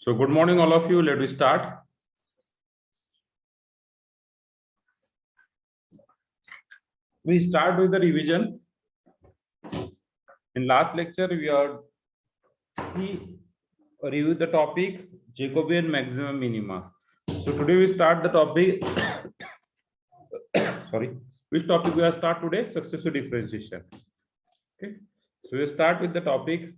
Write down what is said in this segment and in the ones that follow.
So good morning, all of you. Let me start. We start with the revision. In last lecture, we reviewed the topic Jacobian maximum minima. So today we start the topic. Sorry, which topic we are start today? Successive differentiation. Okay, so we start with the topic.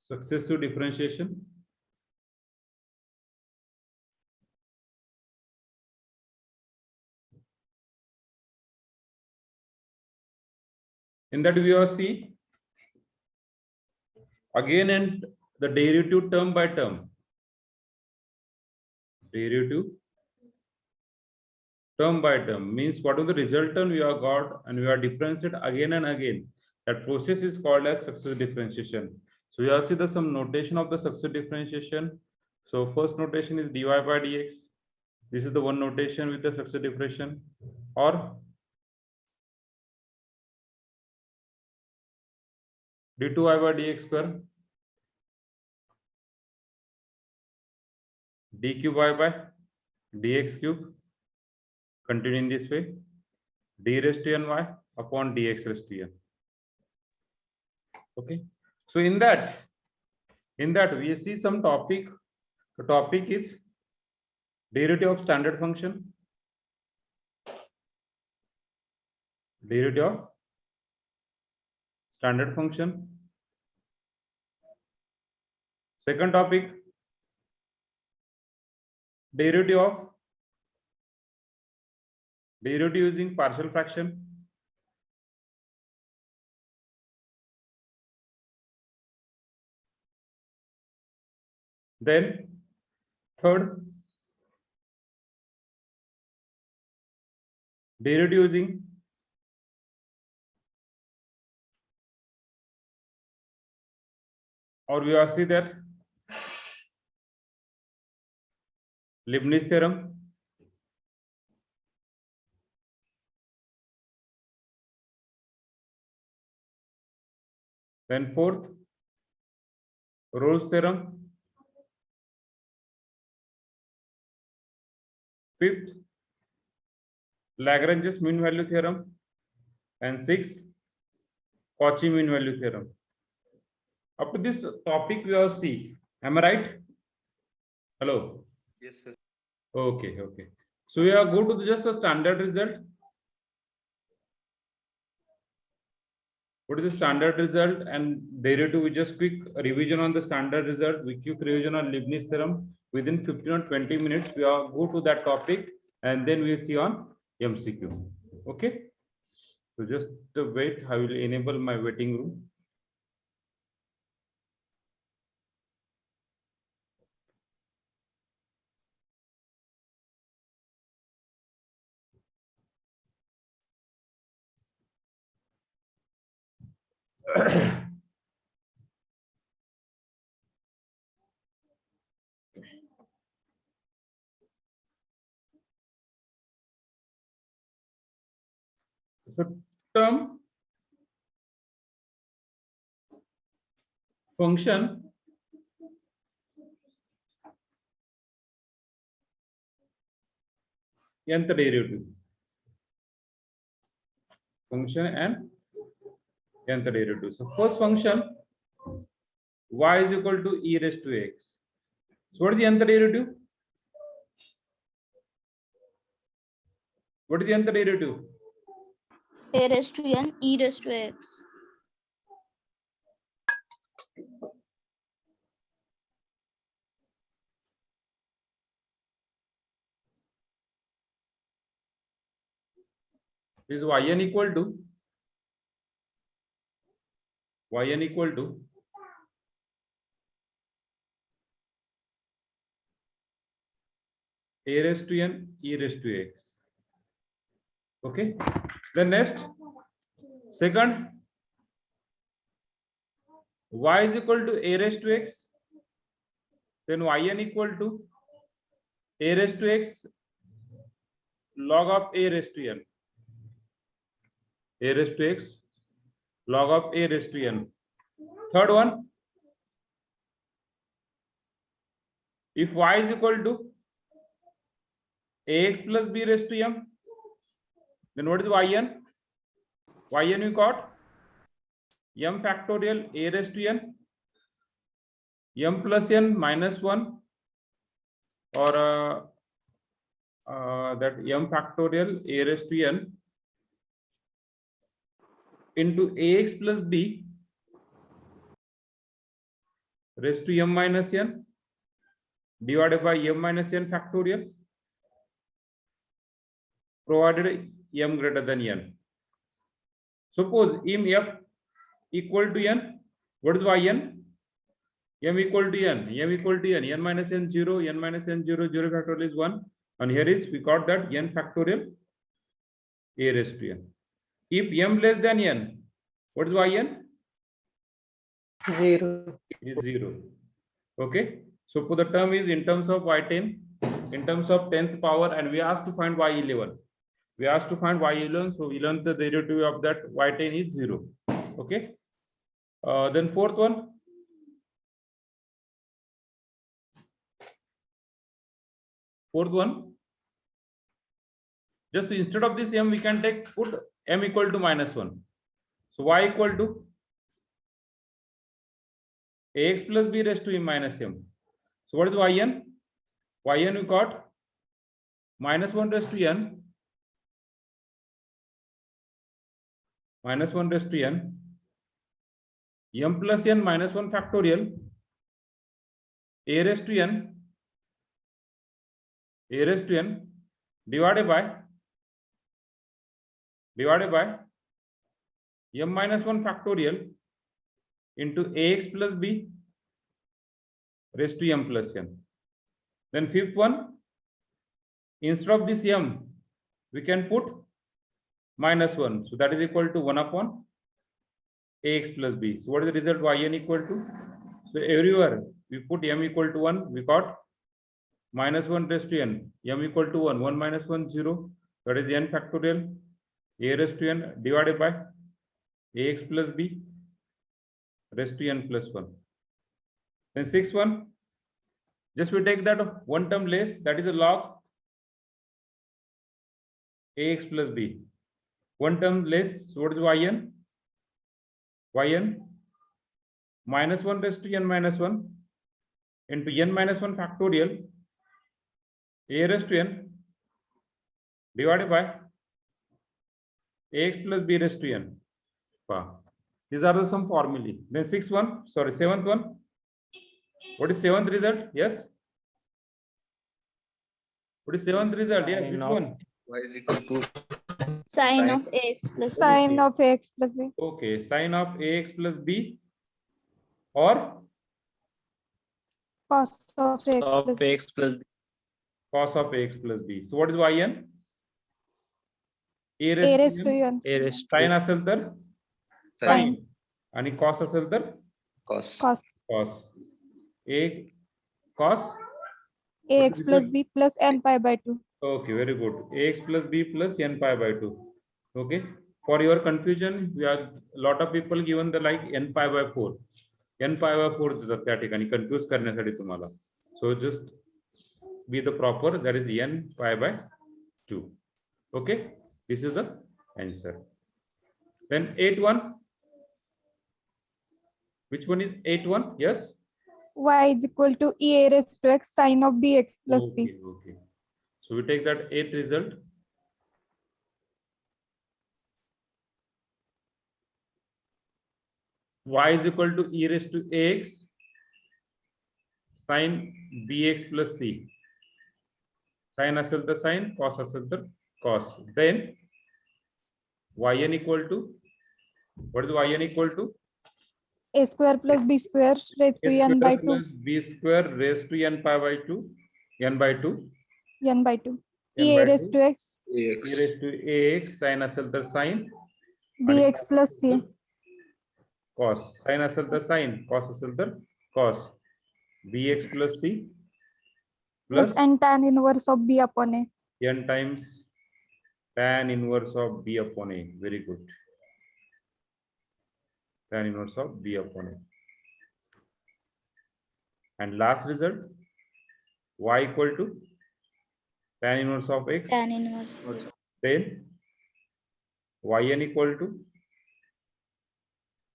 Successive differentiation. In that we will see again and the derivative term by term. Derivative term by term means what is the resultant we have got and we are differentiate again and again. That process is called as successive differentiation. So we have see the some notation of the successive differentiation. So first notation is dy by dx. This is the one notation with the successive differentiation, or d2y by dx square, d cube y by dx cube, continue in this way, d raised to n y upon dx raised to n. Okay, so in that we see some topic. The topic is derivative of standard function, derivative of standard function. Second topic, derivative using partial fraction. Then third, derivative using or we are see that Leibniz theorem. Then fourth, Rolle's theorem. Fifth, Lagrange's mean value theorem. And sixth, Cauchy mean value theorem. Up to this topic we have see. Am I right? Hello. Yes, sir. Okay. So we are go to just the standard result. What is the standard result and derivative? We just quick revision on the standard result. We quick revision on Leibniz theorem. Within 15 or 20 minutes, we are go to that topic and then we see on MCQ. Okay. So just wait. I will enable my waiting room. So term function nth derivative. Function and nth derivative. So first function y is equal to e raised to x. So what is the nth derivative? What is the nth derivative? A raised to n, e raised to x. Is yn equal to a raised to n, e raised to x. Okay. Then next, second, y is equal to a raised to x. Then yn equal to a raised to x log of a raised to n. A raised to x log of a raised to n. Third one, if y is equal to ax plus b raised to m, then what is yn? Yn we got m factorial a raised to n, m plus n minus 1, or that m factorial a raised to n into ax plus b raised to m minus n divided by m minus n factorial, provided m greater than n. Suppose if f equal to n, what is yn? M equal to n, m equal to n minus n 0, n minus n 0, 0 factorial is 1, and here is we got that n factorial a raised to n. If m less than n, what is yn? 0. Is 0. Okay, so for the term is in terms of y10, in terms of 10th power, and we asked to find y11. We asked to find y11, so 11th the derivative of that y10 is 0. Okay, then fourth one. Fourth one, just instead of this m we can put m equal to minus 1. So y equal to ax plus b raised to m minus m. So what is yn? Yn we got minus 1 raised to n, minus 1 raised to n, m plus n minus 1 factorial a raised to n, a raised to n divided by m minus 1 factorial into ax plus b raised to m plus n. Then fifth one, instead of this m we can put minus 1, so that is equal to 1 upon ax plus b. So what is the result? Yn equal to, so everywhere we put m equal to 1, we got minus 1 raised to n, m equal to 1, 1 minus 1 0, that is n factorial a raised to n divided by ax plus b raised to n plus 1. Then sixth one, just we take that one term less, that is a log ax plus b. One term less, so what is yn? Yn minus 1 raised to n minus 1 into n minus 1 factorial a raised to n divided by ax plus b raised to n. These are the some formulae. Then seventh one. What is seventh result? Yes. What is seventh result? Yes, which one? Y is equal to Sine of ax plus b. Sine of ax plus b. Okay, sine of ax plus b or Cos of ax plus b. x plus b. cos of ax plus b. So what is yn? A raised to n. A raised Sine to असेल तर Sine. sine आणि cos असेल तर cos. Cos cos. A cos. ax plus b plus n pi by 2. Okay, very good. Ax plus b plus n pi by 2. Okay. For your confusion, we are lot of people given the like n pi by 4. n pi by 4 देतात त्या ठिकाणी confuse करण्यासाठी तुम्हाला. So just be the proper, that is n pi by 2. Okay. This is the answer. Then 8-1. Which one is 8-1? Yes. Y is equal to e a raised to x sine of bx plus c. Okay, okay. So we take that 8th result. Y is equal to e raised to ax sine bx plus c. Sine असेल तर sine, cos असेल तर cos. Then yn equal to, what is yn equal to? A square plus b square raised to A n by square 2. plus b square raised to n pi by 2, n by 2. n by 2. n E by a raised 2. to x e raised to ax sine असेल तर sine bx plus c. cos. Sine असेल तर sine, cos असेल तर cos. bx plus c Plus plus n tan inverse of b upon a. n times tan inverse of b upon a. Very good. tan inverse of b upon a. And last result, y equal to tan inverse of x, Tan inverse. then yn equal to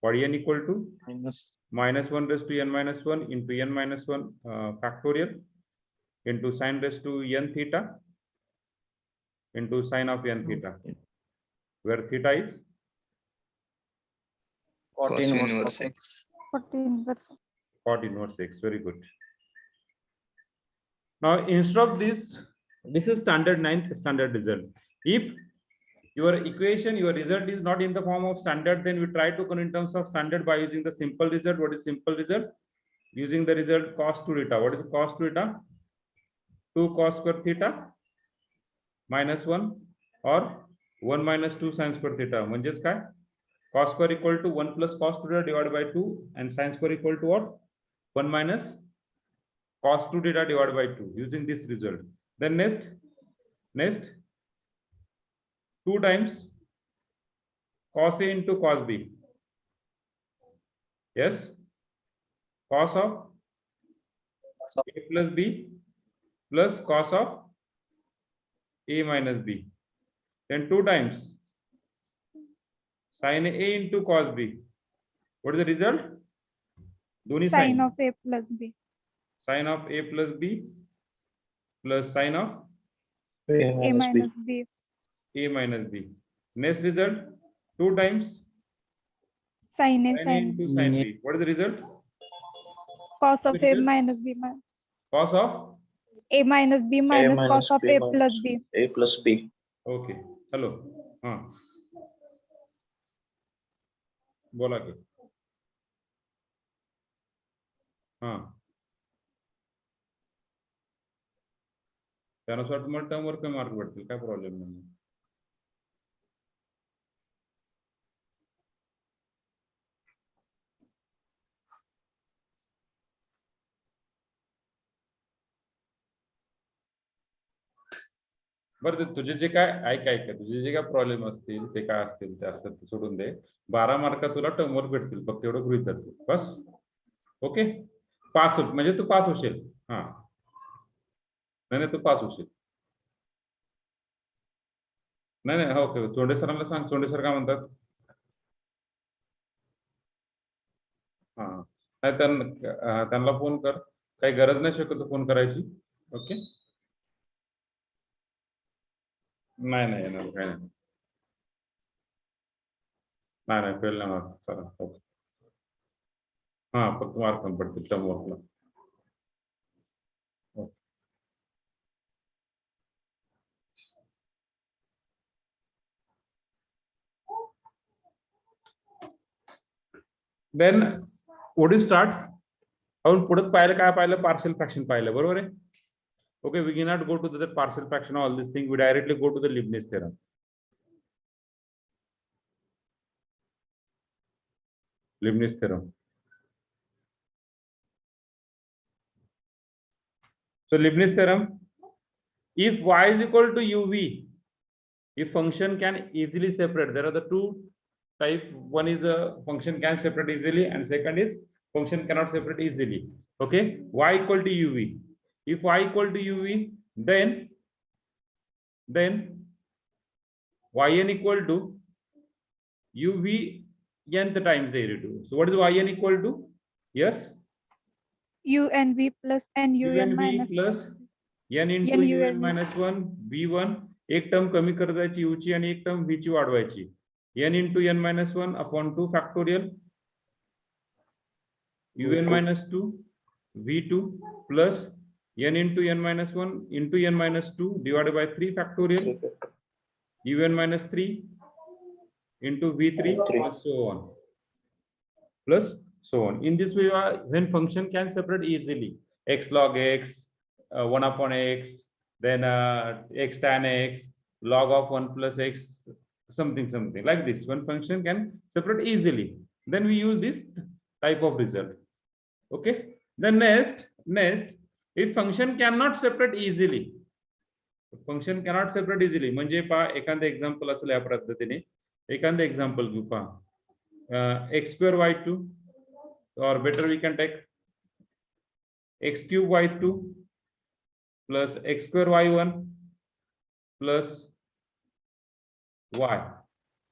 yn equal to minus 1 raised to n minus 1 into n minus 1 factorial into sin raised to n theta into sin of n theta, where theta is Cos inverse x. 14%. cot inverse x. Very good. Now instead of this is standard ninth standard result. If your equation, your result is not in the form of standard, then we try to convert in terms of standard by using the simple result. What is simple result? Using the result cos 2 theta. What is cos 2 theta? 2 cos square theta minus 1 or 1 minus 2 sin square theta. Manjes kai? Cos square equal to 1 plus cos 2 theta divided by 2 and sin square equal to what? 1 minus cos 2 theta divided by 2, using this result. Then next 2 times cos A into cos B. Yes, cos of A plus B plus cos of A minus B. Then 2 times sin A into cos B. What is the result? Doni Sin of A plus B. Sin of A plus B plus sin of A minus B. A minus B. Next result, 2 times Sin A sin A sin into sin B. What is the result? cos of A result? minus B Cos of A minus B minus minus cos of B A minus plus B. A plus B. okay. Hello. बोला की त्यानुसार तुम्हाला टर्मवर काही mark भेटतील, काय problem नाही. बरं, ते तुझे जे काय ऐक तुझे जे काय प्रॉब्लेम असतील ते काय असतील ते असतात ते सोडून दे. 12 मार्क तुला टर्मवर भेटतील, फक्त एवढं गृहीत धर बस. ओके, पास म्हणजे तू पास होशील. नाही तू पास होशील. नाही ओके. चोंडे सरांना सांग, चोंडे सर काय म्हणतात. नाही त्यांना फोन कर, काही गरज नाही शक्यतो फोन करायची. ओके, नाही येणार, काय नाही फेल नाही होणार सर. ओके, फक्त मार्क कमी पडतील टर्मवर्कला. Then would start. आपण पुढे पाहिलं काय पाहिलं, पार्शियल फ्रॅक्शन पाहिलं, बरोबर आहे. Okay, we can not go to the partial fraction all this thing, we directly go to the Leibniz theorem. Leibniz theorem. So Leibniz theorem, if y is equal to uv, if function can easily separate, there are the two type. One is the function can separate easily and second is function cannot separate easily. Okay, y equal to uv. If y equal to uv, then yn equal to uv nth times derivative. So what is yn equal to? Yes, UNV plus NUN minus plus n into un minus 1 v1. एक term कमी करायची u ची आणि एक term v ची वाढवायची. n into n minus 1 upon 2 factorial un minus 2 v2 plus n into n minus 1 into n minus 2 divided by 3 factorial un minus 3 into v3 plus so on. In this way, when function can separate easily, x log x, 1 upon x, then x tan x, log of 1 plus x, something like this. When function can separate easily, then we use this type of result. Okay, then next, if function cannot separate easily, म्हणजे पहा एखादं example असेल या पद्धतीने. एखादं example घेऊ पहा. x square y2, or better we can take x cube y2 plus x square y1 plus y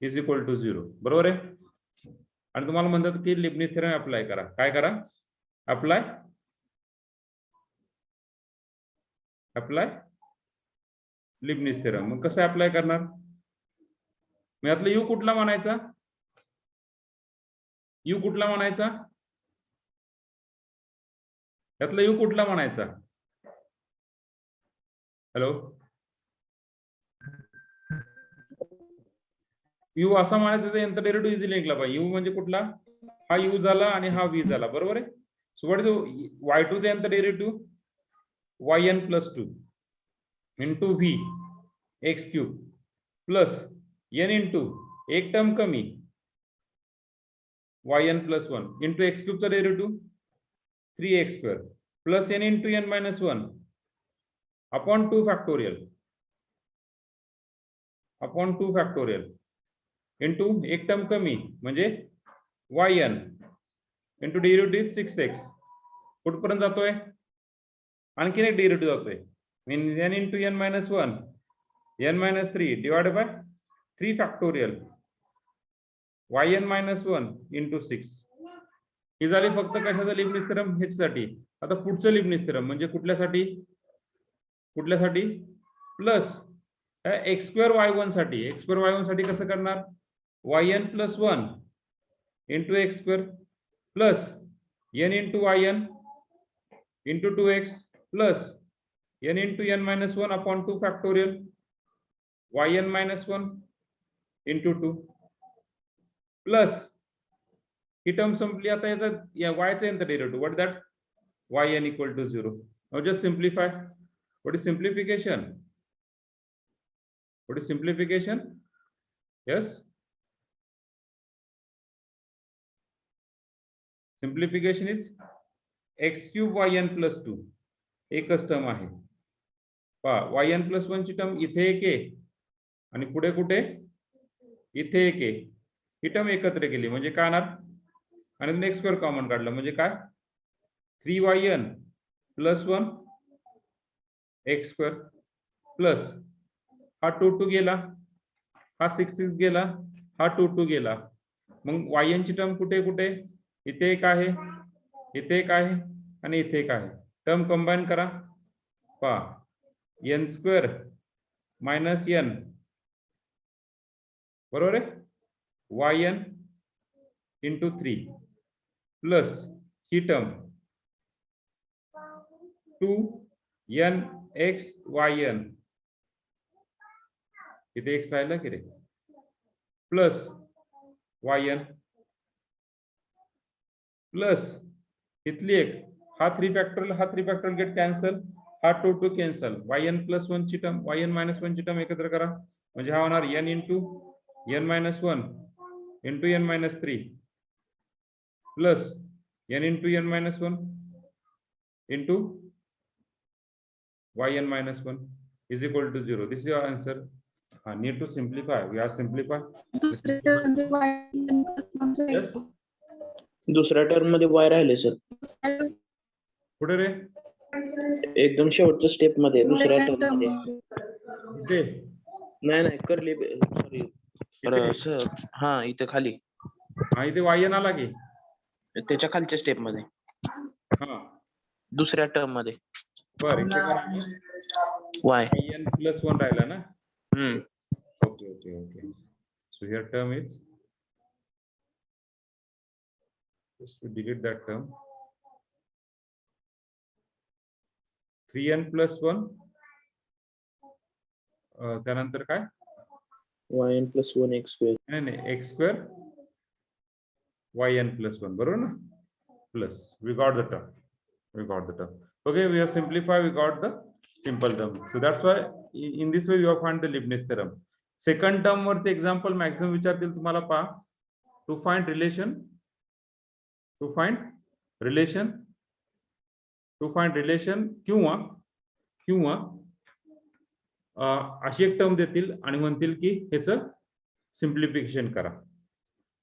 is equal to 0. बरोबर आहे. आणि तुम्हाला म्हणतात की लिबनिझ थेरम अप्लाय करा. काय करा? Apply Leibniz theorem. मग कसं अप्लाय करणार? मी यातला यू कुठला म्हणायचा? यू कुठला म्हणायचा? यातला यू कुठला म्हणायचा? हॅलो, यू असा म्हणायचा तर यांचा डेरिव्हेटिव्ह इझिली निघला पाहिजे. यू म्हणजे कुठला? हा यू झाला आणि हा व्ही झाला. बरोबर आहे. सो व्हॉट इज y2 चा यांचा derivative yn plus 2 into v x cube plus n into एक टर्म कमी yn प्लस 1 इंटू एक्स क्यूबचा derivative 3x square plus n into n minus 1 upon 2 factorial into एक टर्म कमी म्हणजे yn इंटू डेरिव्हेटिव्ह 6x. कुठपर्यंत जातोय? आणखीन एक डेरिव्हेटिव्ह जातोय. Mean n into n minus 1 n minus 3 divided by 3 factorial yn minus 1 into 6. ही झाली फक्त कशाचा लिबनिझ थेरम? ह्याच्यासाठी. आता पुढचं लिबनिझ थेरम म्हणजे कुठल्यासाठी? प्लस एक्स स्क्वेअर y1 साठी. एक्स स्क्वेअर y1 साठी कसं करणार? yn plus 1 into x square plus n into yn into 2x plus n into n minus 1 upon 2 factorial yn minus 1 into 2 plus ही term संपली. आता याचा y चा यांचा derivative. What that? yn equal to 0. Now just simplify. What is simplification? Yes. Simplification is x cube yn plus 2. एकच term आहे. पहा yn plus 1 ची टर्म इथे एक आहे आणि पुढे कुठे? इथे एक आहे. ही टर्म एकत्र केली म्हणजे काय होणार? आणि एक्स स्क्वेअर कॉमन काढलं म्हणजे काय? 3yn plus 1 x square plus हा 2 गेला, हा 6 गेला, हा 2 गेला. मग yn ची टर्म कुठे कुठे? इथे एक आहे, इथे एक आहे आणि इथे एक आहे. टर्म कंबाईन करा. पहा n स्क्वेअर मायनस n बरोबर आहे yn इंटू 3 प्लस ही टर्म 2nx yn इथे x राहिला की रे प्लस yn प्लस इथली एक हा 3 फॅक्टोरियल गेट कॅन्सल, हा 2 कॅन्सल. yn प्लस 1 ची टर्म yn मायनस 1 ची टर्म एकत्र करा म्हणजे हा होणार n into n minus 1 into n minus 3 plus n into n minus 1 into yn minus 1 is equal to 0. This is your answer. Need to simplify. We are simplify. Yes. दुसऱ्या term मध्ये y राहिले sir. कुठे रे? एकदम शेवटच्या step मध्ये दुसऱ्या term मध्ये. इथे नाही करली सॉरी सर. हा इथे खाली. हा इथे yn आला की त्याच्या खालच्या स्टेप मध्ये. हा दुसऱ्या टर्म मध्ये. बर इथे करा y n प्लस 1 राहिला ना. Okay. So here term is just to delete that term 3n plus 1 त्यानंतर काय? yn plus 1 x square. नाही x square yn plus 1 बरोबर ना. Plus we got the term. Okay, we have simplified. We got the simple term. So that's why in this way you have find the Leibniz theorem. Second term वरती example maximum विचारतील तुम्हाला. पहा to find relation किंवा अशी एक term देतील आणि म्हणतील की ह्याचं सिम्प्लिफिकेशन करा.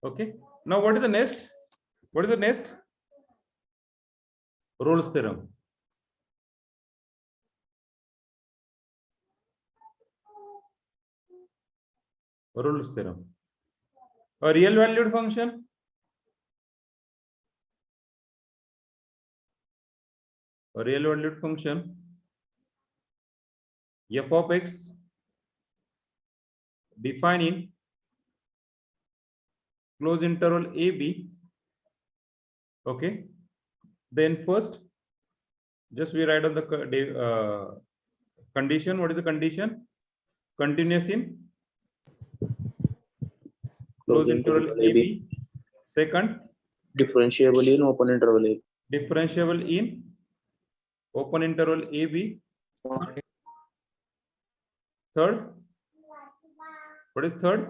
Okay, Now, what is the next? What is the next? Rolle's theorem. Rolle's theorem. A real valued function. A real valued function. F of x defining closed interval a b. Okay. Then first, just we write on the condition. What is the condition? Continuous in closed interval a b. Second, differentiable in open interval A. differentiable in open interval a b. Third, what is third?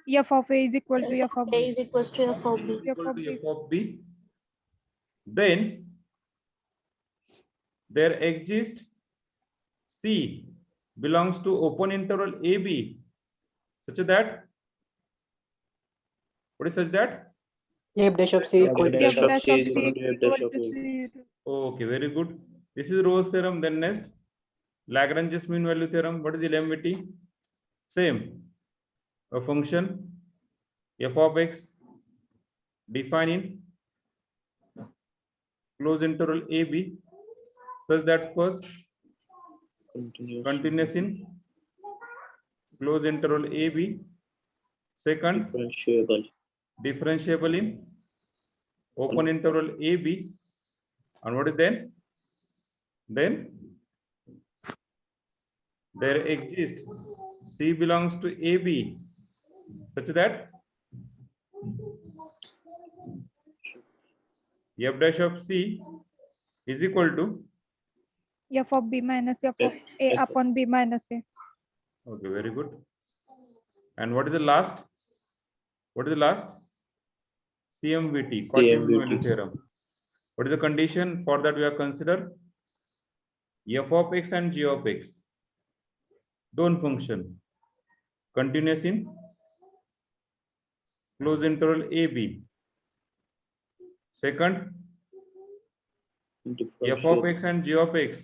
F of A is equal to F of A B. is equals to F of B. F Equal of to B. f of b. Then there exists C belongs to open interval AB such that, what is such that? F dash of C equal to Dash F of dash C of is C equal is to F equal dash of to A. 0. Okay, very good. This is Rolle's theorem. Then next, Lagrange's mean value theorem. What is LMVT? Same. A function f of x defining closed interval AB such that first continuous in closed interval AB. Second, differentiable in open interval AB. And what is then? Then there exists C belongs to AB such that f dash of C is equal to, F of B minus F of A upon B minus A. okay, very good. And what is the last? What is the last? CMVT, Cauchy mean value theorem. What is the condition for that we have considered? F of x and g of x. Don't function. Continuous in closed interval AB. Second, f of x and g of x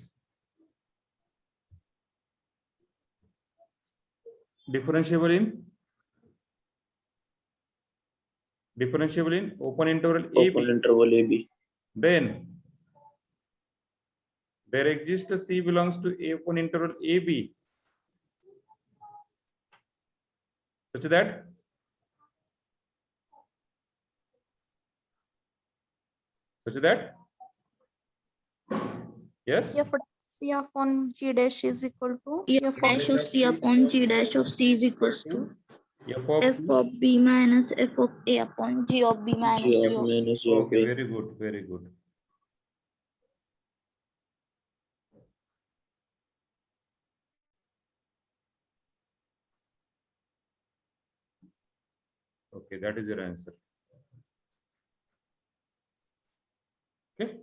differentiable in open interval AB. Then there exists a C belongs to a open interval AB such that yes, F C upon G dash is equal to F dash of C upon G dash of C is equals to f of F of B minus F of A upon G of B minus G of A. okay, very good, very good. Okay, that is your answer. Okay,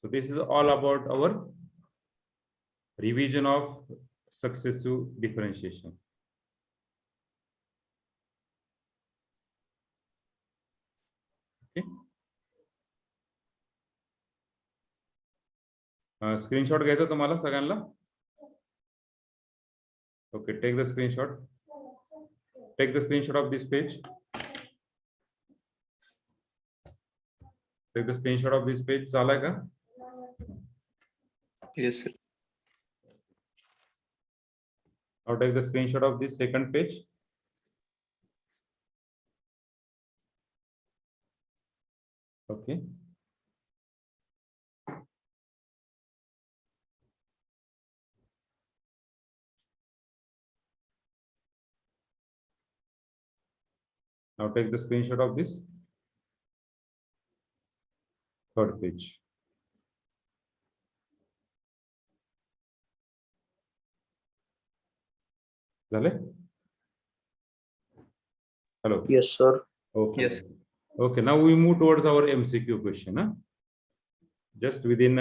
so this is all about our revision of successive differentiation. Okay. Screenshot घ्यायचा तुम्हाला सगळ्यांना. Okay, take the screenshot. Take the screenshot of this page. Take the screenshot of this page. झालाय का? Yes, sir. Now take the screenshot of this second page. Okay. Now take the screenshot of this third page. झाले? Hello. Yes, sir. Okay. Yes. Okay. Now we move towards our MCQ question. Just within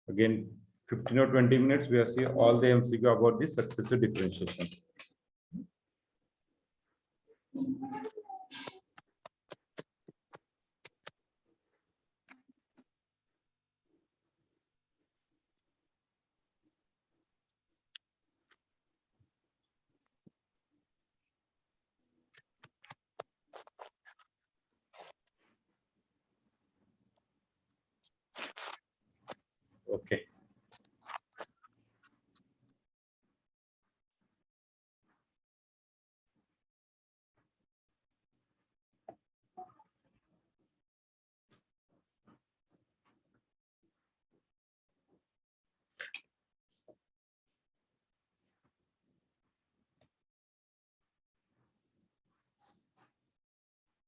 again 15 or 20 minutes, we will see all the MCQ about this successive differentiation.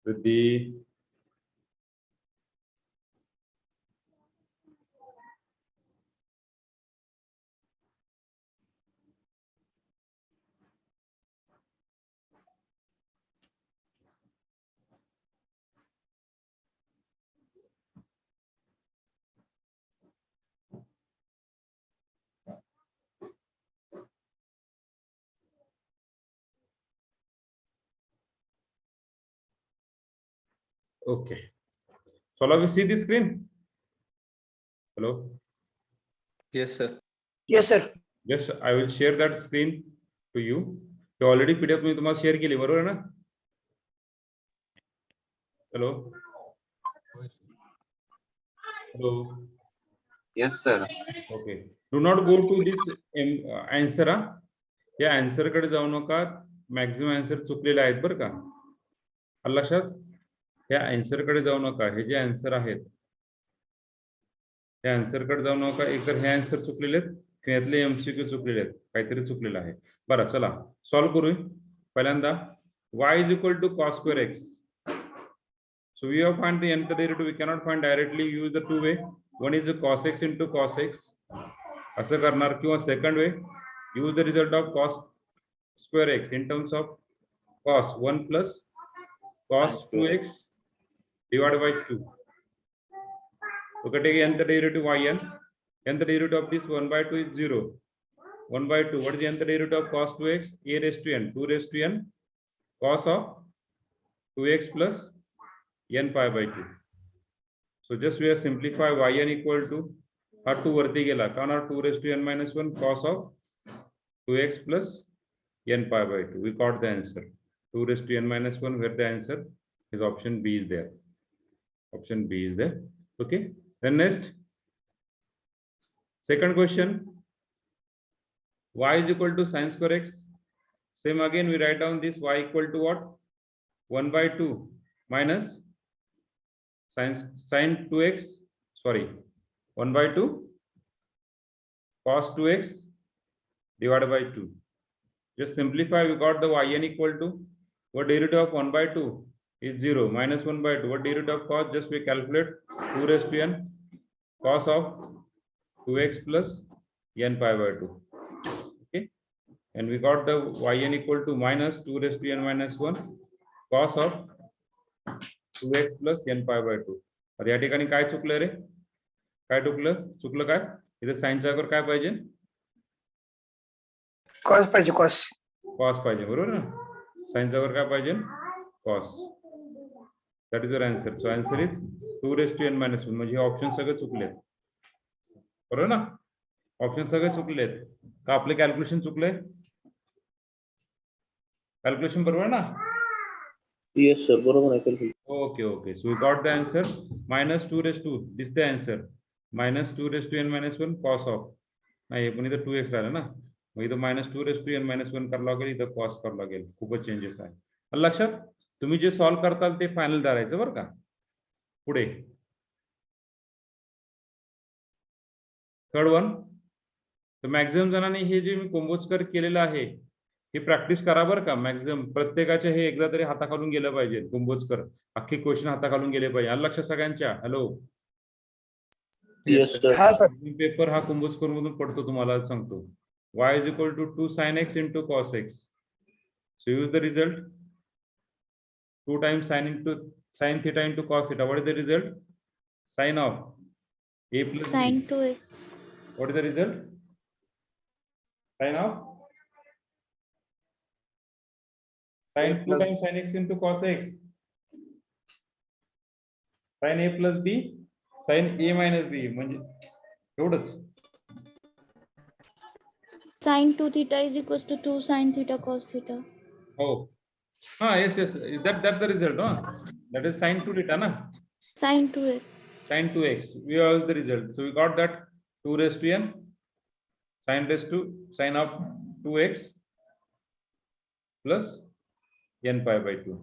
Riddhi. Okay. So all of you see the screen? Hello? Yes, sir. Yes, sir. Just I will share that screen to you. You already PDF में तुम्हारा share केली बरोबर है ना? Hello? Hello? Yes, sir. Okay. Do not go to this answer. या answer कडे जाऊ नका. Maximum answer चुकलेले आहेत बरं का? आलं लक्षात? या answer कडे जाऊ नका. हे जे answer आहेत त्या answer कडे जाऊ नका. एकतर हे answer चुकलेले आहेत किंवा यातले MCQ चुकलेले आहेत. काहीतरी चुकलेलं आहे. बरं चला सॉल्व करू. पहिल्यांदा y is equal to cos square x. So we have find the nth derivative. We cannot find directly. Use the two way. One is the cos x into cos x. असं करणार किंवा second way. Use the result of cos square x in terms of cos 1 plus cos 2x divided by 2. So take nth derivative yn. Nth derivative of this 1 by 2 is 0. 1 by 2. What is the nth derivative of cos 2x? A raised to n. 2 raised to n cos of 2x plus n pi by 2. So just we have simplify yn equal to 2 वरती गेला कारण 2 raised to n minus 1 cos of 2x plus n pi by 2. We got the answer. 2 raised to n minus 1 where the answer is option B is there. Option B is there. Okay. Then next. Second question. Y is equal to sin square x. Same again we write down this y equal to what? 1 by 2 minus sin 2x, sorry, 1 by 2 cos 2x divided by 2. Just simplify, we got the yn equal to what derivative of 1 by 2 is 0 minus 1 by 2. What derivative of cos? Just we calculate 2 raised to n cos of 2x plus n pi by 2. Okay, and we got the yn equal to minus 2 raised to n minus 1 cos of 2x plus n pi by 2. आता या ठिकाणी काय चुकलं रे? काय चुकलं काय? इथे sin चा आकार काय पाहिजे? Cos पाहिजे, cos. Cos पाहिजे बरोबर ना? sin चा आकार काय पाहिजे? Cos. That is your answer. So answer is 2 raised to n minus 1. म्हणजे हे ऑप्शन सगळे चुकलेत. बरोबर ना? ऑप्शन सगळे चुकलेत. का आपले कॅल्क्युलेशन चुकले? कॅल्क्युलेशन बरोबर ना? Yes, sir. बरोबर आहे. Okay, okay. So we got the answer minus 2 raised to. This is the answer. Minus 2 raised to n minus 1 cos of. नाही पण इथं 2x राहिलं ना. मग इथं minus 2 raised to n minus 1 करावं लागेल. इथं cos करावं लागेल. खूपच चेंजेस आहे. लक्षात तुम्ही जे सॉल्व करताल ते फायनल धरायचं बरं का. पुढे थर्ड वन. तर मॅक्झिमम जणांनी हे जे मी कोंबोजकर केलेलं आहे हे प्रॅक्टिस करा बरं का. मॅक्झिमम प्रत्येकाचे हे एकदा तरी हाताखालून गेलं पाहिजे. कोंबोजकर अख्खी क्वेश्चन हाताखालून गेले पाहिजे. आलं लक्षात सगळ्यांच्या? हॅलो. Yes, sir. हा सर. पेपर हा कोंबोजकर मधून पडतो तुम्हाला सांगतो. y is equal to 2 sin x into cos x. So use the result. 2 times sin theta into cos theta. What is the result? Sin of a plus Sin b. 2x. What is the result? Sin of sin 2 times sin x into cos x. Sin a plus b, sin a minus b. म्हणजे एवढंच. Sin 2 theta is equals to 2 sin theta cos theta. Oh. Yes. That's the result. That is sin 2 theta, na? Sin 2x. Sin 2x. We have the result. So we got that 2 raised to n sin of 2x plus n pi by 2.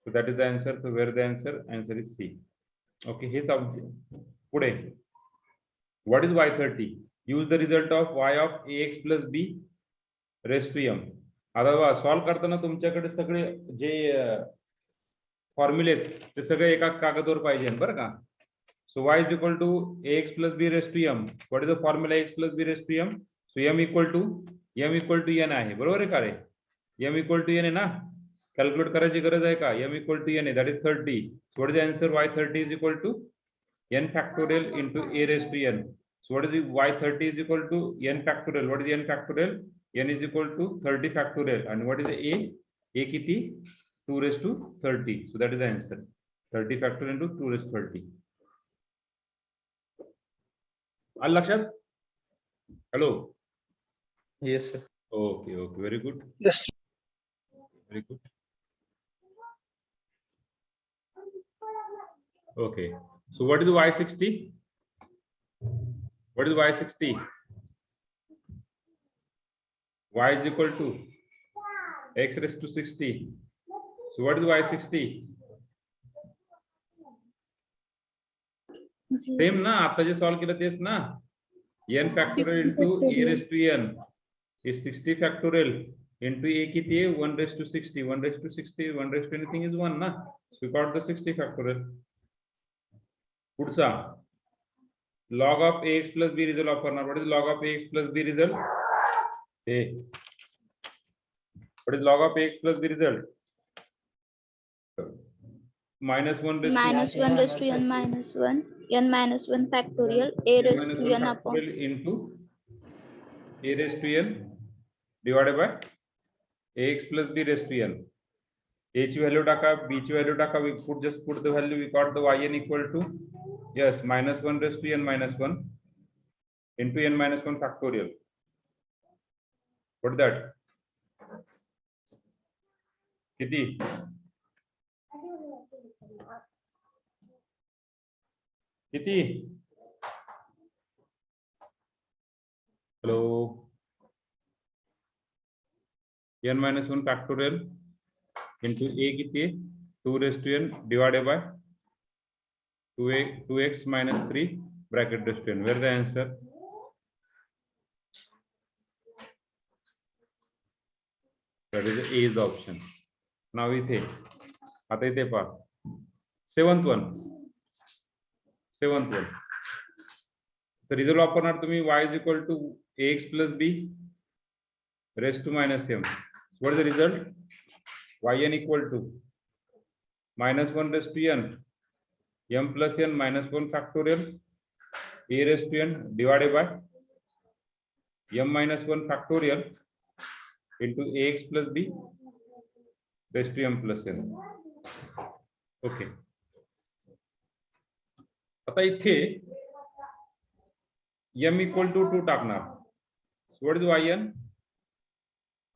So that is the answer. So where the answer? Answer is C. Okay. Here's पुढे. What is y30? Use the result of y of ax plus b raised to m. आता solve करताना तुमच्याकडे सगळे जे फॉर्म्युले ते सगळे एका कागदवर पाहिजे बरं का. So y is equal to ax plus b raise to m. What is the formula x plus b raise to m? So m equal to n आहे. बरोबर आहे का रे? m इक्वल टू n आहे ना. कॅल्क्युलेट करायची गरज आहे का? m इक्वल टू n आहे, that is 30. So what is the answer? y30 is equal to n factorial into a raise to n. So what is the y30 is equal to n factorial? What is the n factorial? N is equal to 30 factorial. And what is the a? A kitty? 2 raised to 30. So that is the answer. 30 factorial into 2 raised to 30. All lakshat? Hello? Yes, sir. Okay, okay, very good. Yes. Very good. Okay. So what is the y60? What is y60? Y is equal to x raised to 60. So what is y60? Same ना, आता जे solve केलं तेच ना. n factorial into a raised to n is 60 factorial into a किती आहे? 1 raised to 60. 1 raised to 60, 1 raised to anything is 1 ना. So we got the 60 factorial. पुढचा log of ax plus b result वापरणार. What is log of ax plus b result? Hey. What is log of ax plus b result? Minus 1 raised minus 1 raised to n minus 1, n minus 1 factorial, a raised to n upon into a raised to n divided by ax plus b raised to n. A ची value टाका, b ची value टाका. We just put the value. We got the yn equal to, yes, minus 1 raised to n minus 1 into n minus 1 factorial. What is that? किती? किती? Hello? n minus 1 factorial into a किती? 2 raised to n divided by 2x minus 3 bracket raised to n. Where is the answer? That is A is the option. Now इथे आता इथे पहा seventh one. तर result वापरणार तुम्ही y is equal to ax plus b raised to minus m. What is the result? Yn equal to minus 1 raised to n m plus n minus 1 factorial a raised to n divided by m minus 1 factorial into ax plus b raised to m plus n. Okay. आता इथे m equal to 2 टाकणार. So what is yn?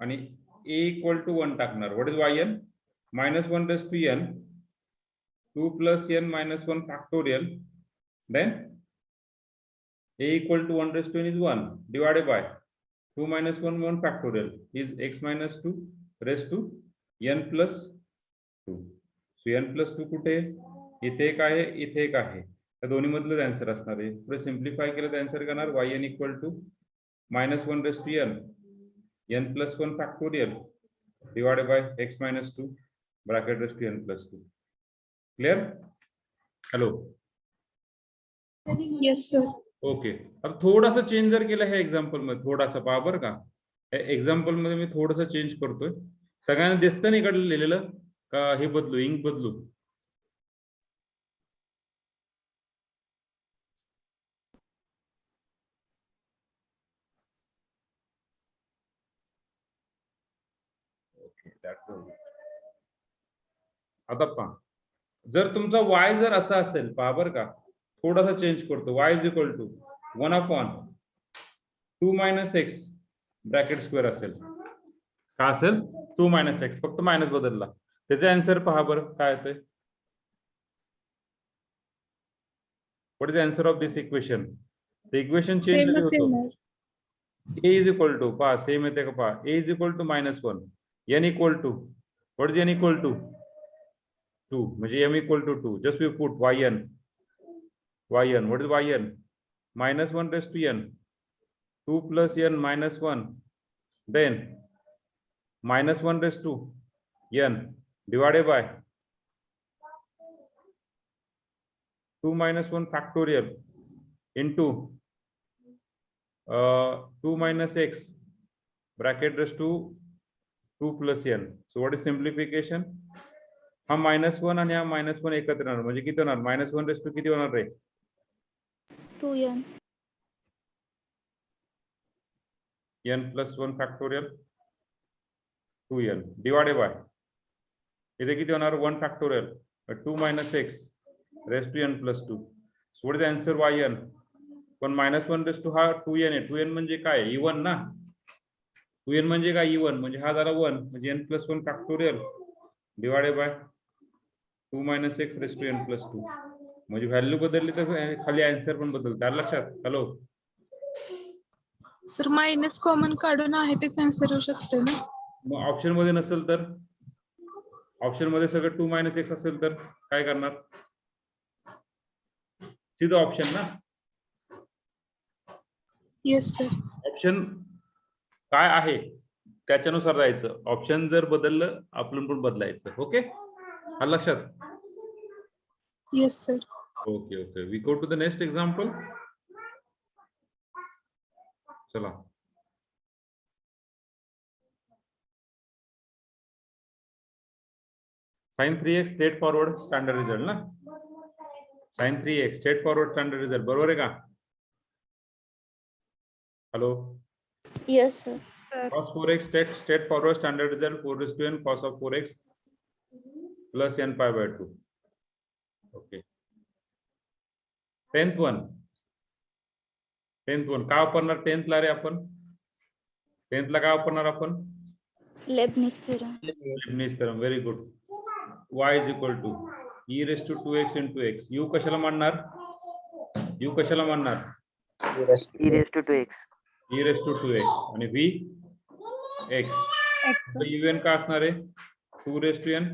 आणि a equal to 1 टाकणार. What is yn? Minus 1 raised to n 2 plus n minus 1 factorial, then a equal to 1 raised to n is 1 divided by 2 minus 1 factorial is x minus 2 raised to n plus 2. So n plus 2 कुठे? इथे एक आहे, इथे एक आहे. त्या दोन्ही मधलंच answer असणार आहे. पुढे सिम्प्लिफाय केलं तर आन्सर करणार yn equal to minus 1 raised to n plus 1 factorial divided by x minus 2 bracket raised to n plus 2. Clear? Hello? Yes, sir. Okay. अब थोडासा चेंज जर केलं हे एक्झाम्पल मध्ये, थोडासा पहा बरं का. एक्झाम्पल मध्ये मी थोडंसं चेंज करतोय. सगळ्यांना दिसतं नाही इकडे लिहिलेलं का? हे बदलू, इंक बदलू. आता पहा, जर तुमचा y जर असा असेल, पहा बरं का, थोडासा चेंज करतो. y is equal to 1 upon 2 minus x bracket square असेल. का असेल? 2 मायनस एक्स, फक्त मायनस बदलला. त्याचे आन्सर पहा बरं काय येतंय. What is the answer of this equation? The equation change होतो. a इज इक्वल टू, पहा सेम येते का पहा. a is equal to -1, n equal to, what is n equal to 2, म्हणजे m equal to 2. Just we put yn. What is yn? -1 raised to n 2 plus n minus 1, then -1 raised to n divided by 2 minus 1 factorial into 2 minus x bracket raised to 2 plus n. So what is simplification? हा -1 आणि हा -1 एकत्र येणार म्हणजे किती होणार? -1 rest to किती होणार रे? 2n. n plus 1 factorial 2n divided by इथे किती होणार? 1 factorial 2 minus x raised to n plus 2. So what is the answer? yn. पण -1 raised to हा 2n आहे. 2n म्हणजे काय? e1 ना. 2n म्हणजे काय? e1 म्हणजे हा झाला 1 म्हणजे n plus 1 factorial divided by 2 minus x raised to n plus 2. म्हणजे व्हॅल्यू बदलली तर खाली आन्सर पण बदलतं. आलं लक्षात? हॅलो सर मायनस कॉमन काढून आहे तेच आन्सर येऊ शकते ना. मग ऑप्शन मध्ये नसेल तर? ऑप्शन मध्ये सगळं 2 minus x असेल तर काय करणार? सीधा ऑप्शन ना. Yes sir. ऑप्शन काय आहे त्याच्यानुसार जायचं. ऑप्शन जर बदललं आपण पण बदलायचं. ओके, आलं लक्षात? Yes sir. Okay okay, we go to the next example. चला sin 3x straightforward standard result ना. sin 3x straightforward standard result बरोबर आहे का? Hello Yes, sir. cos 4x straight forward standard result 4 raised to n cos of 4x plus n pi by 2. Okay. 10th one काय वापरणार 10th ला रे आपण? 10th ला काय वापरणार आपण? Leibniz theorem. Leibniz theorem. Very good. y is equal to e raised to 2x into x. u कशाला मांडणार? u कशाला मांडणार? e raised to 2x. e raised to 2x आणि v x. तर un का असणार आहे? 2 raised to n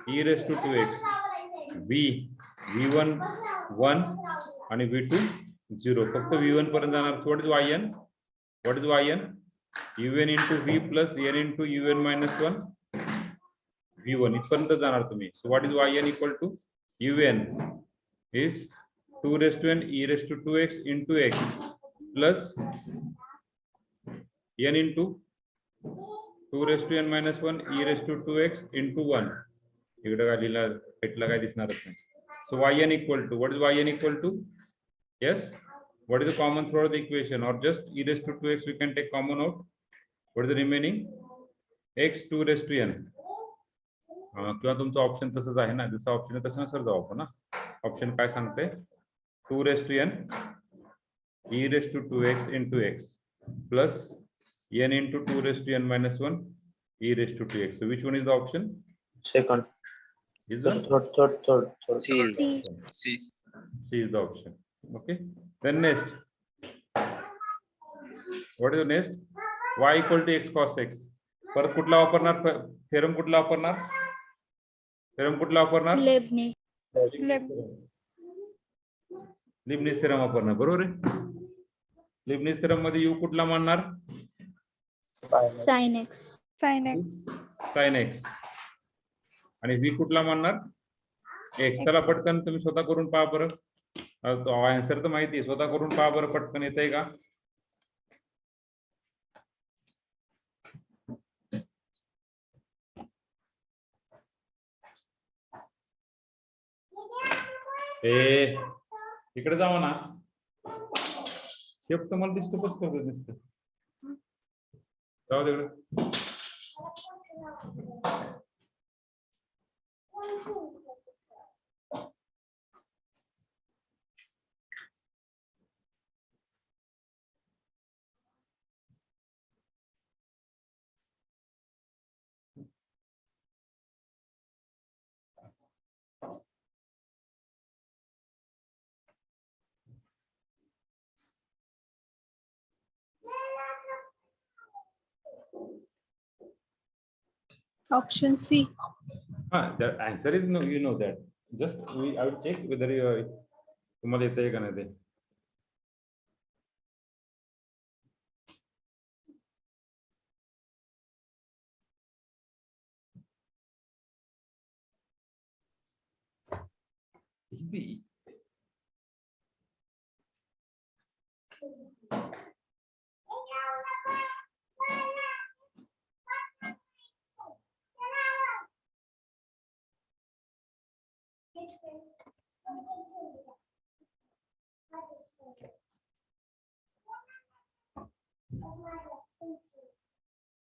e raised to 2x. v1 1 आणि v2 0. फक्त v1 पर्यंत जाणार. what is yn? what is yn? un into v plus n into un minus 1 v1 इथपर्यंत जाणार तुम्ही. so what is yn equal to? un is 2 raised to n e raised to 2x into x plus n into 2 raised to n minus 1 e raised to 2x into 1. इकडे काय लिहिलं भेटला काय दिसणारच नाही. so yn equal to what is yn equal to? yes, what is the common throughout the equation or just e raised to 2x we can take common out. what is the remaining? x 2 raised to n. किंवा तुमचं option तसंच आहे ना, जसं option आहे तसं sir जाऊ आपण ना. ऑप्शन काय सांगते? 2 raised to n e raised to 2x into x plus n into 2 raised to n minus 1 e raised to 2x. So which one is the option? Second. Is the Third. C. C is the option. Okay. Then next. What is the next? Y equal to x cos x. परत कुठला वापरणार? Theorem कुठला वापरणार? Leibniz. Leibniz theorem वापरणार. बरोबर आहे. Leibniz theorem मध्ये u कुठला मानणार? Sin x. sin x. आणि v कुठला मानणार? x. चला पटकन तुम्ही स्वतः करून पहा बरं. आन्सर तर माहिती आहे, स्वतः करून पहा बरं. पटकन येतंय का? इकडे जावा ना. शेप तर मला डिस्टर्बच करतो दिसत. जाऊ तिकडे. Option C. The answer is no, you know that. Just I will check whether तुम्हाला येतंय का नाही ते.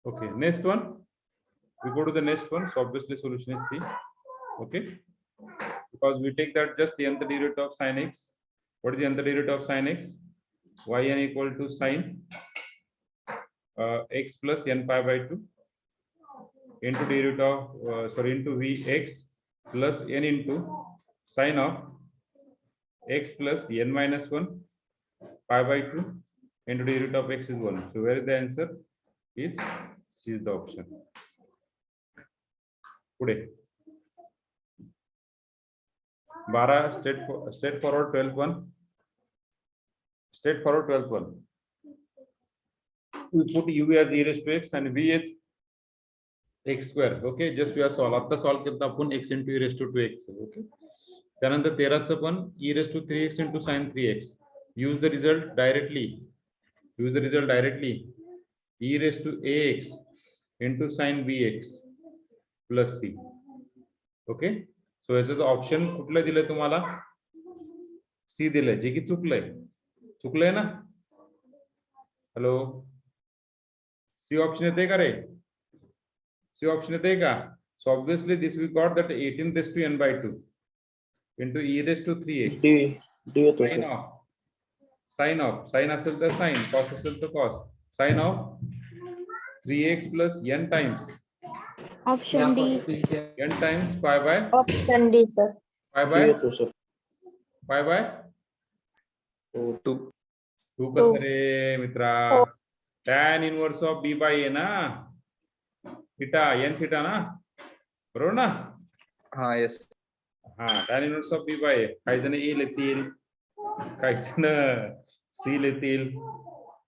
Okay, next one. We go to the next one. So obviously solution is C. Okay, because we take that just the nth derivative of sin x. What is the nth derivative of sin x? Yn equal to sin x plus n pi by 2 into derivative of into vx plus n into sin of x plus n minus 1 pi by 2 into derivative of x is 1. So where is the answer? Is C is the option. पुढे 12 straightforward 12th one. Straightforward 12th one. We put u as e raised to x and v as x square. Okay, just we are solve. आता solve केलं आपण x into e raised to 2x. Okay. त्यानंतर 13th पण e raised to 3x into sin 3x. Use the result directly. Use the result directly. E raised to ax into sin bx plus c. Okay. So याचं option कुठलं दिलंय तुम्हाला? सी दिलंय, जे की चुकलंय ना? Hello, C option येते का रे? सी ऑप्शन येते का? So obviously this we got that 18 raised to n by 2 into e raised to 3x. D येतो Sin sir. of sin असेल तर sin, cos असेल तर cos. Sin of 3x plus n times Option D. n times pi by Option D, sir. pi D by येतो sir. pi by 2. तू कसं रे मित्रा? tan inverse of b by a ना, theta n theta ना, बरोबर ना? हा yes. हा, tan inverse of b by a. काही जण a लेतील, काही जण c लेतील,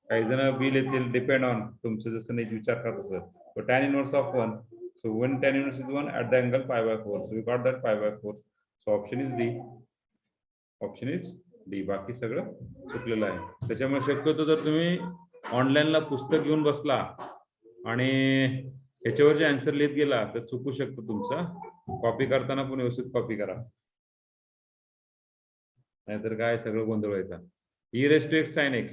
काही जण b लेतील, डिपेंड ऑन तुमचं जसं नाही विचार करत तसं. So tan inverse of 1. So when tan inverse is 1 at the angle pi by 4. So we got that pi by 4. So option is D. Option is D. बाकी सगळं चुकलेलं आहे. त्याच्यामुळे शक्यतो जर तुम्ही ऑनलाईनला पुस्तक घेऊन बसला आणि याच्यावर जे आन्सर लिहित गेला तर चुकू शकतो तुमचा. कॉपी करताना पण व्यवस्थित कॉपी करा, नाहीतर काय सगळं गोंधळ व्हायचा. e raised to x sin x.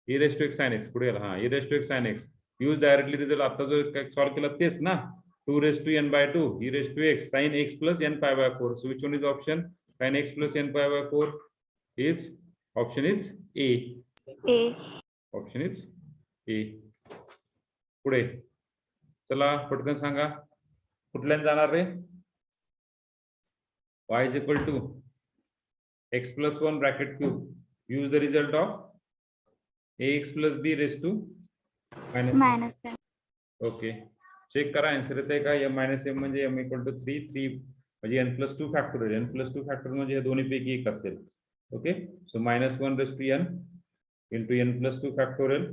e raised to x sin x पुढे गेला. हा, e raised to x sin x. Use directly result आता जो सॉल्व केला तेच ना. 2 raised to n by 2 e raised to x sin x plus n pi by 4. So which one is option? Sin x plus n pi by 4 is option is A. A. Option is A. पुढे चला पटकन सांगा कुठल्याने जाणार रे? y is equal to x plus 1 bracket cube. Use the result of ax plus b raised to Minus M. Okay, check करा answer येते का? m minus m म्हणजे m equal to 3 म्हणजे n plus 2 factorial. n plus 2 factorial म्हणजे दोन्ही पैकी एक असेल. Okay, so -1 raised to n into n plus 2 factorial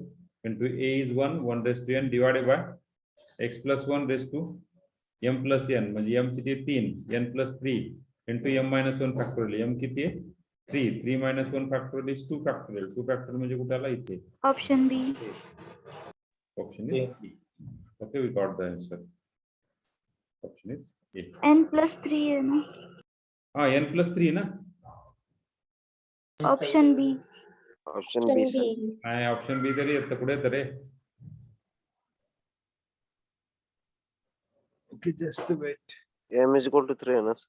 into a is 1 raised to n divided by x plus 1 raised to m plus n म्हणजे m किती 3 n plus 3 into m minus 1 factorial. m किती आहे 3 minus 1 factorial is 2 factorial. 2 factorial म्हणजे कुठे आला इथे? Option B. Option is B. Okay, we got the answer. Option is A. N plus 3 है ना? हाँ, n plus 3 ना? Option B. Option B, sir. हाँ, option B तरी येतं पुढे तरी. Okay, just wait. M is equal to 3 आहे ना sir?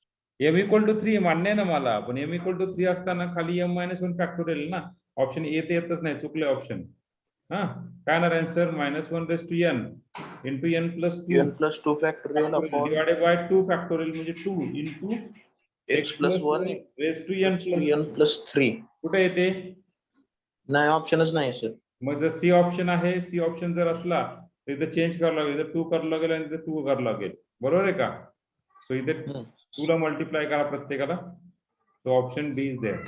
m equal to 3 मान्य आहे ना मला, पण m equal to 3 असताना खाली m minus 1 factorial ना. ऑप्शन A ते येतच नाही, चुकले ऑप्शन. हा, काय ना answer? -1 raised to n into n plus 2 n plus 2 factorial upon divided by 2 factorial म्हणजे 2 into x plus 1 raised to n plus 3. कुठे येते? नाही ऑप्शनच नाही सर. मग जर सी ऑप्शन आहे, सी ऑप्शन जर असला तर इथे चेंज करावं लागेल, इथे 2 करावं लागेल आणि इथे 2 करावं लागेल, बरोबर आहे का? सो इथे 2 ला मल्टिप्लाय करा प्रत्येकाला. So option B is there.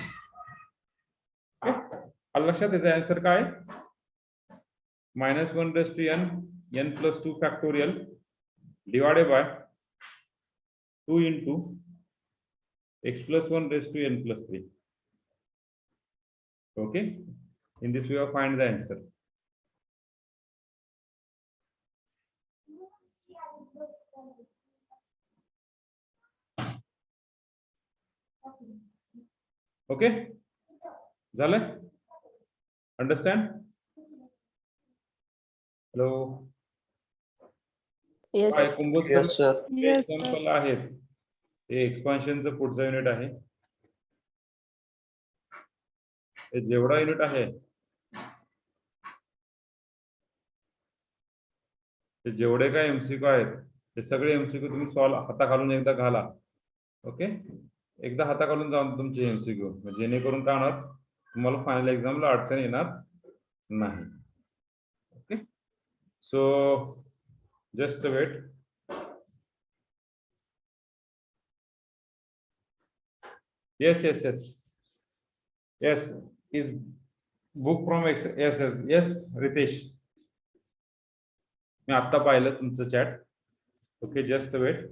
लक्षात याचा आन्सर काय? -1 raised to n plus 2 factorial divided by 2 into x plus 1 raised to n plus 3. Okay, in this way we find the answer. Okay, झालं? अंडरस्टँड? Hello, Yes. काय Kumbhoj Yes, sir. Yes, sir. Example आहेत. हे एक्सपान्शनचं पुढचं unit आहे. हे जेवढा unit आहे ते जेवढे काय एमसीक्यू आहेत ते सगळे एमसीक्यू तुम्ही सॉल्व हाताखालून एकदा घाला. ओके, एकदा हाताखालून जाऊन तुमचे एमसीक्यू, जेणेकरून काय होणार, तुम्हाला फायनल एक्झामला अडचण येणार नाही. Okay, so just wait. Yes, yes, yes. Yes, is book from yes, yes, yes, Ritesh. मी आता पाहिलं तुमचं chat. Okay, just wait.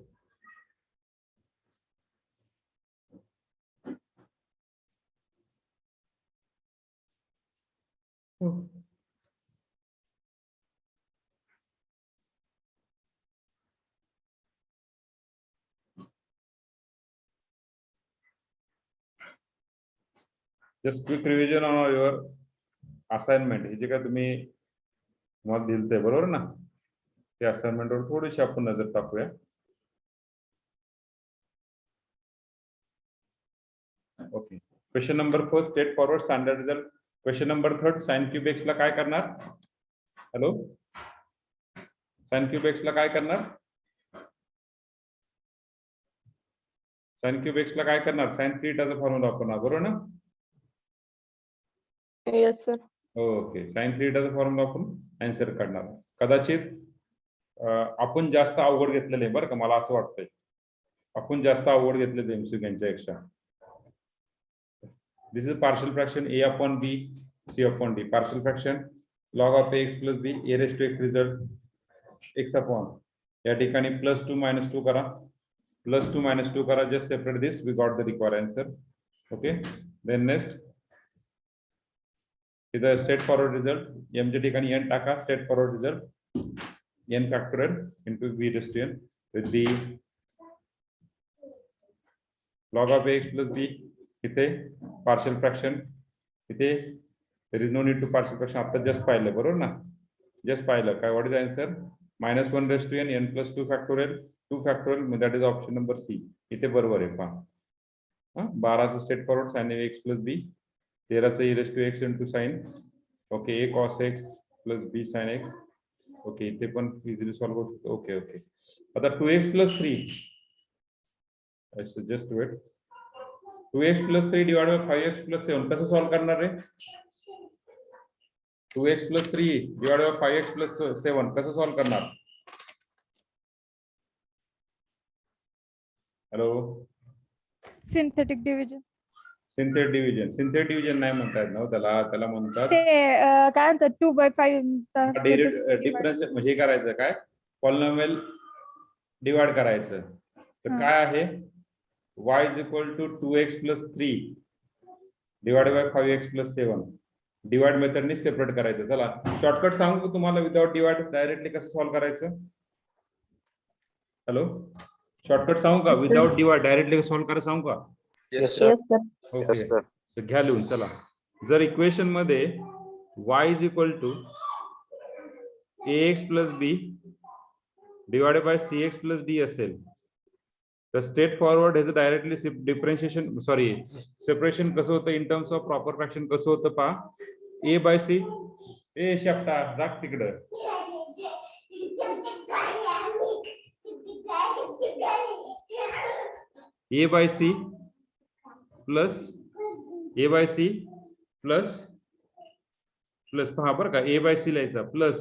Just quick revision on your assignment. हे जे काय तुम्ही मला दिलते बरोबर ना, ते असाइनमेंटवर थोडीशी आपण नजर टाकूया. Okay, question number 4 straightforward standard result. Question number 3 sine cube x ला काय करणार? हॅलो, साइन क्यूब एक्स ला काय करणार? साइन क्यूब एक्स ला काय करणार? साइन थीटाचा फॉर्म्युला वापरणार बरोबर ना? Yes, sir. ओके, साइन थीटाचा फॉर्म्युला वापरून आन्सर काढणार. कदाचित आपण जास्त अवघड घेतलेले बरं का, मला असं वाटतंय आपण जास्त अवघड घेतलेले एमसीक्यूच्या पेक्षा. This is partial fraction a upon b c upon d. Partial fraction log of ax plus b a raised to x result x upon, या ठिकाणी +2 -2 करा, +2 -2 करा. Just separate this, we got the required answer. Okay, then next इथं straightforward result M च्या ठिकाणी n टाका. Straightforward result n factorial into b raised to n with the log of ax plus b. इथे partial fraction, इथे there is no need to partial fraction. आता just पाहिलं बरोबर ना, just पाहिलं काय, what is answer? -1 raised to n, n plus 2 factorial, 2 factorial, that is option number C. इथे बरोबर आहे पहा. 12चं straightforward sine x plus B, 13चं e raised to x into sine, okay, a cos x plus b sin x. Okay, इथे पण easily solve होऊ शकतो. ओके ओके, आता 2x plus 3, just wait. 2x plus 3 divided by 5x plus 7 कसं solve करणार आहे? 2x plus 3 divided by 5x plus 7 कसं solve करणार? Hello, Synthetic division. Synthetic division. Synthetic division नाही म्हणतात ना त्याला, त्याला म्हणतात ते काय म्हणतात 2/5 डिफरन्स. म्हणजे करायचं काय, पॉलिनॉमियल डिवाइड करायचं. तर काय आहे, y is equal to 2x plus 3 divided by 5x plus 7. Divide मेथडने सेपरेट करायचं. चला शॉर्टकट सांगू का तुम्हाला विदाउट डिवाइड डायरेक्टली कसं सॉल्व करायचं? हॅलो, शॉर्टकट सांगू का? विदाउट डिवाइड डायरेक्टली सॉल्व करायचं सांगू का? Yes, sir. Yes, sir. Okay, Yes, sir. तर घ्या लिहून. चला, जर इक्वेशन मध्ये y is equal to ax plus b divided by cx plus d असेल तर स्ट्रेट फॉरवर्ड ह्याचं डायरेक्टली डिफरन्शिएशन, सॉरी सेपरेशन कसं होतं in terms of proper fraction कसं होतं पहा. a by c, ए शेपटा जाग तिकडं, a by c plus a by c plus plus पहा बरं का, a by c लिहायचा प्लस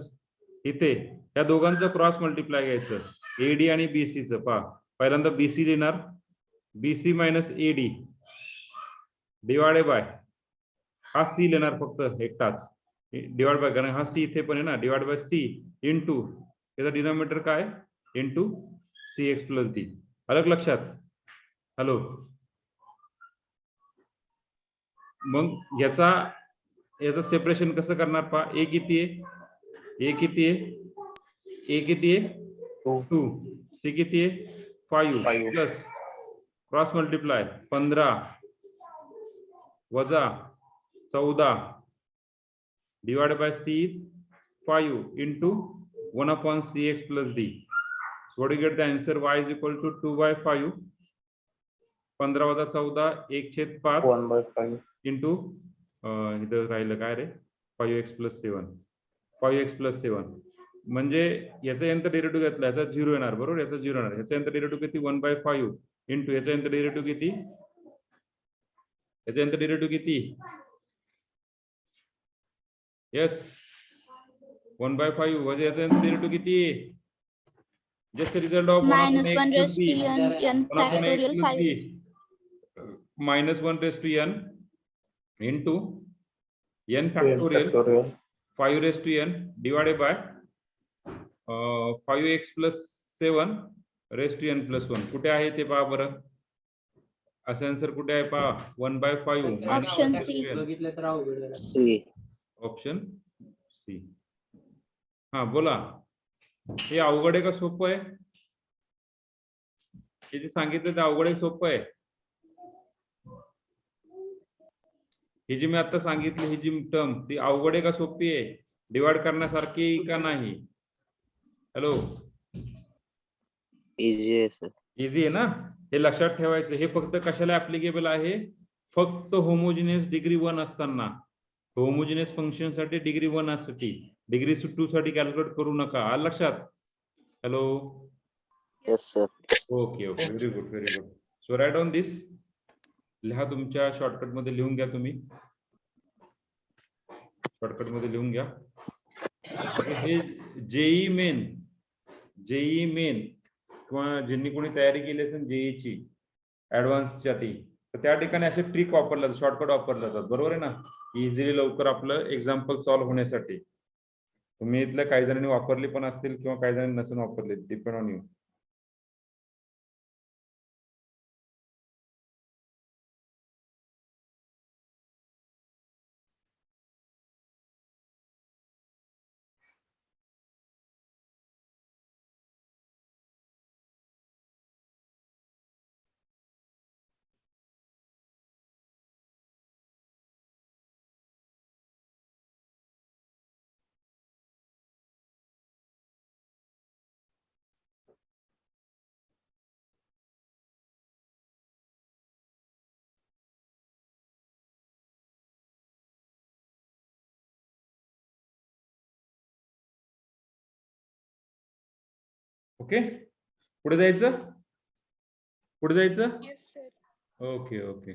इथे या दोघांचं क्रॉस मल्टिप्लाय घ्यायचं एडी आणि बीसीचं. पहा पहिल्यांदा बीसी लिहिणार, BC minus AD divided by हा सी लिहिणार फक्त एकटाच, डिवाइड बाय, कारण हा सी इथे पण आहे ना, डिवाइड बाय सी इंटू याचा डिनॉमिनेटर काय इंटू सी एक्स प्लस डी. अलग लक्षात? हॅलो, मग याचा सेपरेशन कसं करणार पहा. ए किती आहे? ए किती आहे? ए किती आहे? 2. सी किती आहे? 5 5. प्लस क्रॉस मल्टिप्लाय 15 वजा 14 divided by c is 5 into 1 upon cx plus d. So what do you get the answer? Y is equal to 2 by 5 15 वजा 14 1/5 1/5. into इथं राहिलं काय रे 5x plus 7 5x plus 7 म्हणजे याचा यंत्र डेरिव्हेटिव्ह घेतला याचा 0 येणार बरोबर याचा 0 येणार याचा यंत्र डेरिव्हेटिव्ह किती 1/5 into याचा यंत्र डेरिव्हेटिव्ह किती याचा यंत्र डेरिव्हेटिव्ह किती यस 1/5 वजा याचा यंत्र डेरिव्हेटिव्ह किती just the result of minus 1 raised to n factorial 5. minus 1 raised to n into n factorial 5 raised to n divided by 5x plus 7 raised to n plus 1 कुठे आहे ते पहा बरं असं आन्सर कुठे आहे पहा 1/5 Option C. C. Option C हा बोला हे अवघड आहे का सोपं आहे हे जे सांगितलं ते अवघड आहे सोपं आहे हे जी मी आता सांगितली ही जी टर्म ती अवघड आहे का सोपी आहे डिवाइड करण्यासारखी का नाही हॅलो Easy आहे सर. इझी आहे ना हे लक्षात ठेवायचं हे फक्त कशाला ऍप्लिकेबल आहे फक्त होमोजिनियस डिग्री 1 असताना होमोजिनियस फंक्शन साठी डिग्री 1 साठी डिग्री 2 साठी कॅल्क्युलेट करू नका आलं लक्षात hello Yes sir. Okay okay very good so write on this लिहा तुमच्या शॉर्टकट मध्ये लिहून घ्या तुम्ही शॉर्टकट मध्ये लिहून घ्या हे जेई मेन किंवा ज्यांनी कोणी तयारी केली असेल जेईची ऍडव्हान्स साठी तर त्या ठिकाणी असे ट्रिक वापरले जातात शॉर्टकट वापरले जातात बरोबर आहे ना इझिली लवकर आपलं एक्झाम्पल सॉल्व्ह होण्यासाठी तुम्ही इथल्या काही जणांनी वापरली पण असतील किंवा काही जणांनी नसून वापरले डिपेंड ऑन यू ओके पुढे जायचं Yes, sir. ओके ओके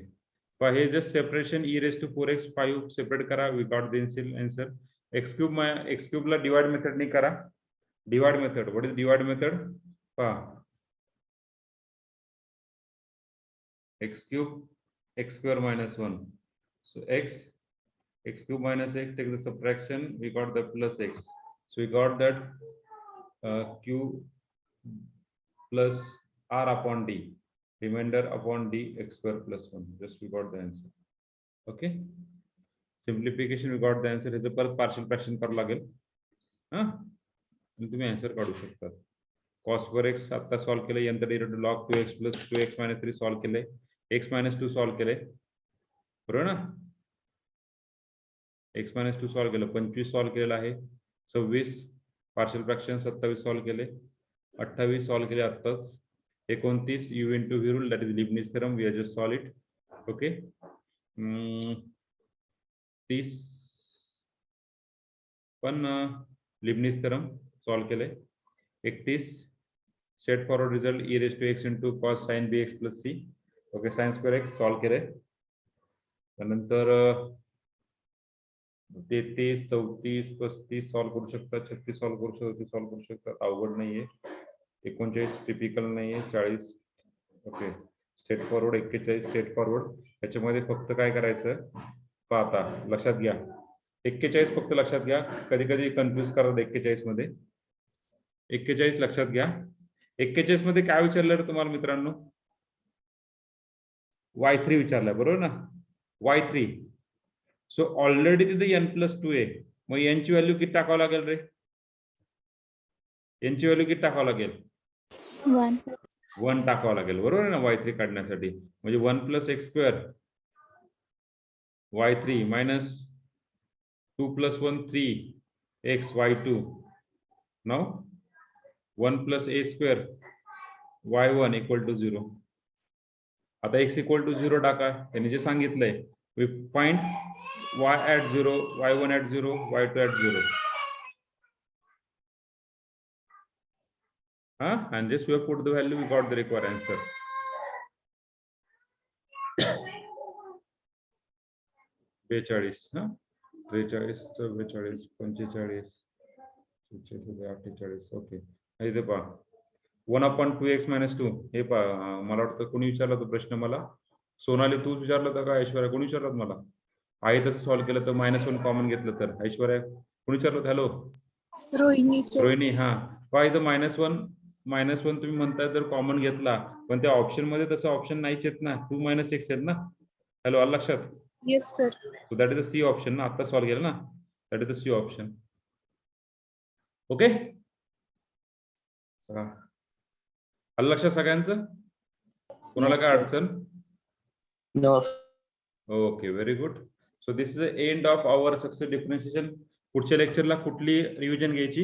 हे just separation e raised to 4x 5 separate करा we got the answer x cube ला डिवाइड मेथड ने करा divide method what is divide method पहा x cube x square minus 1 so x cube minus x take the subtraction we got the plus x so we got that q plus r upon d remainder upon d x square plus 1 just we got the answer okay simplification we got the answer is a partial fraction करावं लागेल हां तुम्ही answer काढू शकता cos for x आता solve केलं नंतर derivative log 2x plus 2x minus 3 solve केले x minus 2 सॉल्व केले बरोबर ना x minus 2 सॉल्व केलं 25 सॉल्व केलेलं आहे 26 पार्शियल फ्रॅक्शन 27 सॉल्व केले 28 सॉल्व केले आत्ताच 29 u into v rule that is Leibniz theorem we have just solved it okay 30 पण Leibniz theorem सॉल्व केले 31 straight forward result e raised to x into cos sin bx plus c okay sin square x solve केले त्यानंतर 33 34 35 solve करू शकता 36 solve करू शकता 34 solve करू शकता अवघड नाहीये 39 टिपिकल नाहीये 40 okay straight forward 41 straight forward त्याच्यामध्ये फक्त काय करायचं पाहता लक्षात घ्या 41 फक्त लक्षात घ्या कधी कधी कन्फ्यूज करतात 41 मध्ये 41 लक्षात घ्या 41 मध्ये काय विचारलं रे तुम्हाला मित्रांनो y3 विचारलाय बरोबर ना y3 सो ऑलरेडी तिथे n+2 आहे मग n ची व्हॅल्यू किती टाकावं लागेल रे n ची व्हॅल्यू किती टाकावं लागेल 1 1 टाकावं लागेल, बरोबर आहे ना, y3 काढण्यासाठी. म्हणजे 1 + x² y3 minus 2 + 1 3 x y2. Now 1 + a² y1 = 0. आता x = 0 टाका, त्यांनी जे सांगितलंय. We find y at 0, y1 at 0, y2 at 0. And just we have put the value, we got the required answer. बेचाळीस, 43, 44, 45, 48. ओके, इथे पहा 1/2x - 2. हे पहा, मला वाटतं कोणी विचारला तो प्रश्न मला. सोनाली तू विचारला होता का ऐश्वर्या? कोणी विचारला होता मला? आहे तसं सॉल्व्ह केलं तर -1 कॉमन घेतलं तर. ऐश्वर्या कोणी विचारलं होतं? Hello Rohini sir. रोहिणी. पहा इथं -1 तुम्ही म्हणताय तर कॉमन घेतला, पण त्या ऑप्शन मध्ये तसं ऑप्शन नाहीच आहेत ना. 2 - x आहेत ना. हॅलो, आलं लक्षात? Yes sir. So that is the C option ना. आता सॉल्व्ह केलं ना, that is the C option. Okay, आलं लक्षात सगळ्यांचं? कोणाला Yes, काय sir. अडचण? No. Okay, very good. So this is the end of our success differentiation. पुढच्या लेक्चरला कुठली रिव्हिजन घ्यायची?